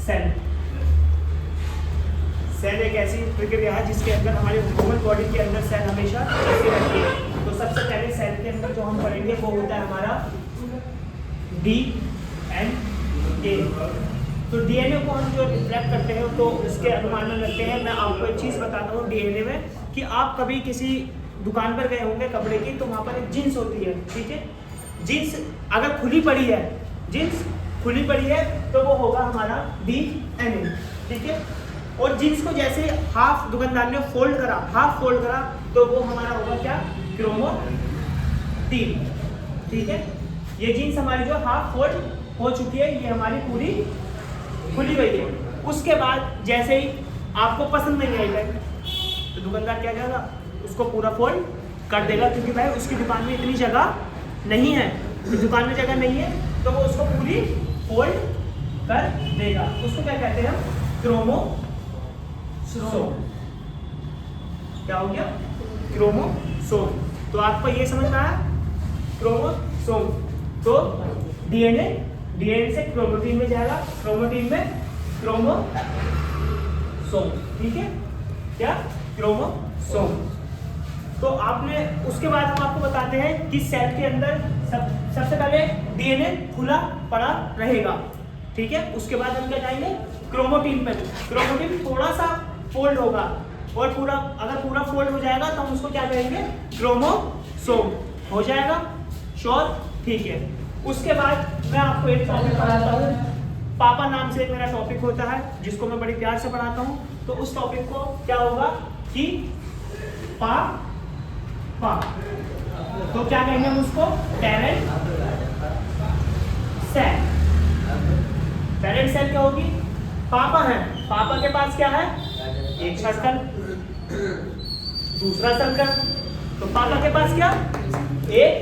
Cell. Cell एक ऐसी प्रक्रिया है जिसके अंदर हमारे ह्यूमन बॉडी के अंदर सेल हमेशा ऐसी रहती है। तो सबसे पहले सेल के अंदर जो हम पढ़ेंगे वो होता है हमारा DNA। तो डीएनए को हम जो रिफ्लेक्ट करते हैं तो उसके अनुमान रखते हैं। मैं आपको एक चीज़ बताता हूँ डीएनए में कि आप कभी किसी दुकान पर गए होंगे कपड़े की, तो वहाँ पर एक जीन्स होती है, ठीक है। जीन्स अगर खुली पड़ी है, जीन्स खुली पड़ी है तो वो होगा हमारा डीएनए, ठीक है। और जीन्स को जैसे हाफ दुकानदार ने फोल्ड करा, हाफ फोल्ड करा, तो वो हमारा होगा क्या, क्रोमोटीन, ठीक है। ये जीन्स हमारी जो हाफ फोल्ड हो चुकी है, ये हमारी पूरी खुली गई है। उसके बाद जैसे ही आपको पसंद नहीं आएगा तो दुकानदार क्या करेगा, उसको पूरा फोल्ड कर देगा, क्योंकि भाई उसकी दुकान में इतनी जगह नहीं है, तो दुकान में जगह नहीं है तो वो उसको पूरी फोल्ड कर देगा। उसको क्या कहते हैं हम, क्रोमोसोम। क्या हो गया, क्रोमोसोम। तो आपको ये समझ में आया, क्रोमोसोम। तो डीएनए से क्रोमोटीन में जाएगा, क्रोमोटीन में क्रोमोसोम, ठीक है। क्या, क्रोमोसोम। तो आपने उसके बाद हम आपको बताते हैं कि सेल के अंदर सबसे पहले डीएनए खुला पड़ा रहेगा, ठीक है। उसके बाद हम क्या जाएंगे, क्रोमोटीन पे। क्रोमोटीन थोड़ा सा फोल्ड होगा और पूरा, अगर पूरा फोल्ड हो जाएगा तो हम उसको क्या कहेंगे, क्रोमोसोम हो जाएगा। श्योर, ठीक है। उसके बाद मैं आपको एक टॉपिक पढ़ाता हूँ, पापा नाम से एक मेरा टॉपिक होता है जिसको मैं बड़ी प्यार से पढ़ाता हूँ। तो उस टॉपिक को क्या होगा कि पापा, तो क्या कहेंगे हम उसको, पेरेंट सेल। पेरेंट सेल क्या होगी, पापा है, पापा के पास क्या है, एक सर्कल, दूसरा सर्कल। तो पापा के पास क्या, एक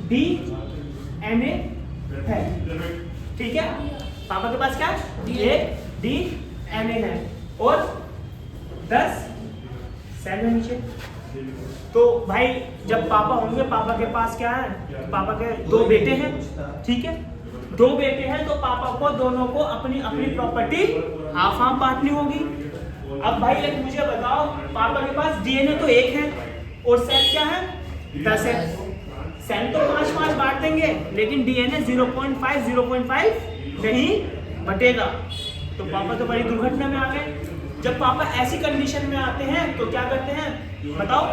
डीएनए है, ठीक है। पापा के पास क्या है, एक डीएनए है और 10 सेल है नीचे। तो भाई जब पापा होंगे, पापा के पास क्या है, पापा के 2 बेटे हैं, ठीक है। 2 बेटे हैं तो पापा को दोनों को अपनी अपनी प्रॉपर्टी हाफ हाफ बांटनी होगी। अब भाई एक मुझे बताओ, पापा के पास डीएनए तो 1 है और सेल क्या है, 10 है। सेल तो 5-5 बांट देंगे, लेकिन डीएनए 0.5 नहीं बटेगा। तो पापा तो बड़ी दुर्घटना में आ गए। जब पापा ऐसी कंडीशन में आते हैं तो क्या करते हैं, बताओ।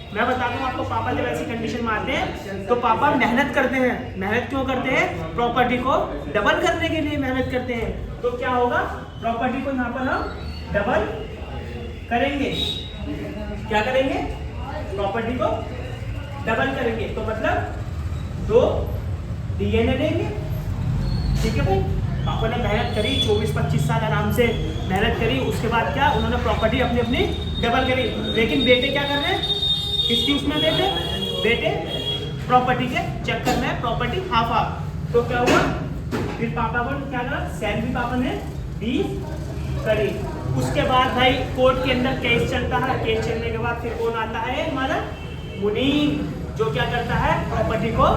मैं बताता हूँ आपको, पापा जब ऐसी कंडीशन में आते हैं तो पापा मेहनत करते हैं। मेहनत क्यों करते हैं, प्रॉपर्टी को डबल करने के लिए मेहनत करते हैं। तो क्या होगा, प्रॉपर्टी को यहाँ पर हम डबल करेंगे। क्या करेंगे, प्रॉपर्टी को डबल करेंगे। तो मतलब 2 डीएनए देंगे, ठीक है भाई। पापा ने मेहनत करी, 24-25 साल आराम से मेहनत करी। उसके बाद क्या, उन्होंने प्रॉपर्टी अपनी अपनी डबल करी। लेकिन बेटे क्या कर रहे हैं, किसकी उसमें बेटे प्रॉपर्टी के चक्कर में प्रॉपर्टी हाफ हाफ। तो क्या हुआ, फिर पापा को क्या करा, सेल भी पापा ने डी करी। उसके बाद भाई कोर्ट के अंदर केस चलता है। केस चलने के बाद फिर कौन आता है, हमारा मुनीम, जो क्या करता है, प्रॉपर्टी को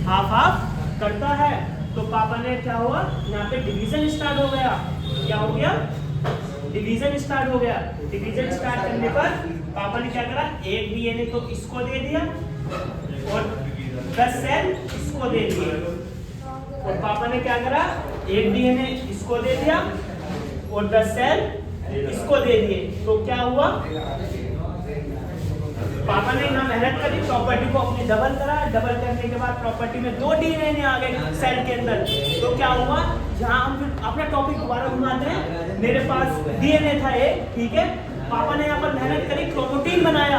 हाफ हाफ करता है। तो पापा ने क्या हुआ, यहाँ पे डिवीजन स्टार्ट हो गया। क्या हो गया, डिवीजन स्टार्ट हो गया। डिवीजन स्टार्ट करने पर पापा ने क्या करा, एक डीएनए तो इसको दे दिया और 10 सेल इसको दे दिए। और पापा ने क्या करा, एक डीएनए इसको दे दिया और 10 सेल इसको दे दिए। तो क्या हुआ, पापा ने यहाँ मेहनत करी, प्रॉपर्टी को अपनी डबल करा। डबल करने के बाद प्रॉपर्टी में 2 डीएनए आ गए सेल के अंदर। तो क्या हुआ, जहाँ हम फिर अपना टॉपिक दोबारा घुमाते हैं, मेरे पास डीएनए था एक, ठीक है। पापा ने यहाँ पर मेहनत करी, क्रोमोटीन बनाया।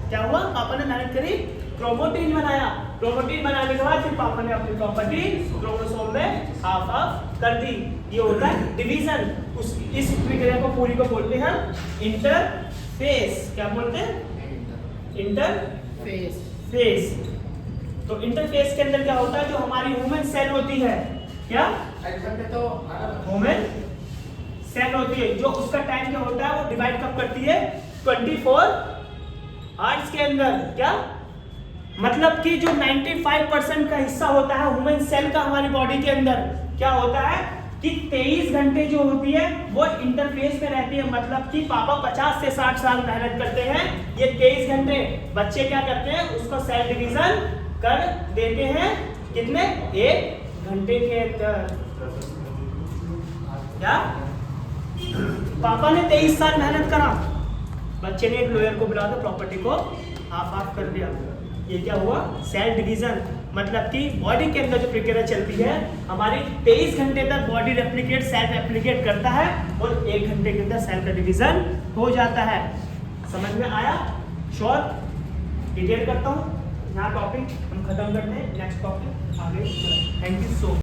क्या हुआ, पापा ने मेहनत करी, क्रोमोटीन बनाया। क्रोमोटीन बनाने के बाद फिर पापा ने अपनी प्रॉपर्टी क्रोमोसोम में हाफ हाफ कर दी। ये होता है डिवीजन। इस प्रक्रिया को पूरी को बोलते हैं इंटरफेस। क्या बोलते हैं, इंटरफेस। तो इंटरफेस के अंदर क्या होता है, जो हमारी ह्यूमन सेल होती है, क्या ह्यूमन सेल होती है, जो उसका टाइम क्या होता है, वो डिवाइड कब करती है, 24 आवर्स के अंदर। क्या मतलब कि जो 95% का हिस्सा होता है ह्यूमन सेल का हमारी बॉडी के अंदर, क्या होता है, कि 23 घंटे जो होती है वो इंटरफेस में रहती है, मतलब कि पापा 50 से 60 साल मेहनत करते हैं, ये 23 घंटे बच्चे क्या करते हैं, उसको सेल डिवीजन कर देते हैं कितने, 1 घंटे के अंदर। क्या पापा ने 23 साल मेहनत करा, बच्चे ने एक लॉयर को बुला कर प्रॉपर्टी को आप कर दिया, ये क्या हुआ, सेल डिवीजन। मतलब कि बॉडी के अंदर जो प्रक्रिया चलती है हमारी 23 घंटे तक बॉडी रेप्लिकेट, सेल रेप्लिकेट करता है और 1 घंटे के अंदर सेल का डिवीजन हो जाता है। समझ में आया? श्योर? डिटेल करता हूँ यहाँ टॉपिक हम खत्म करते हैं, नेक्स्ट टॉपिक आगे। Thank you so much.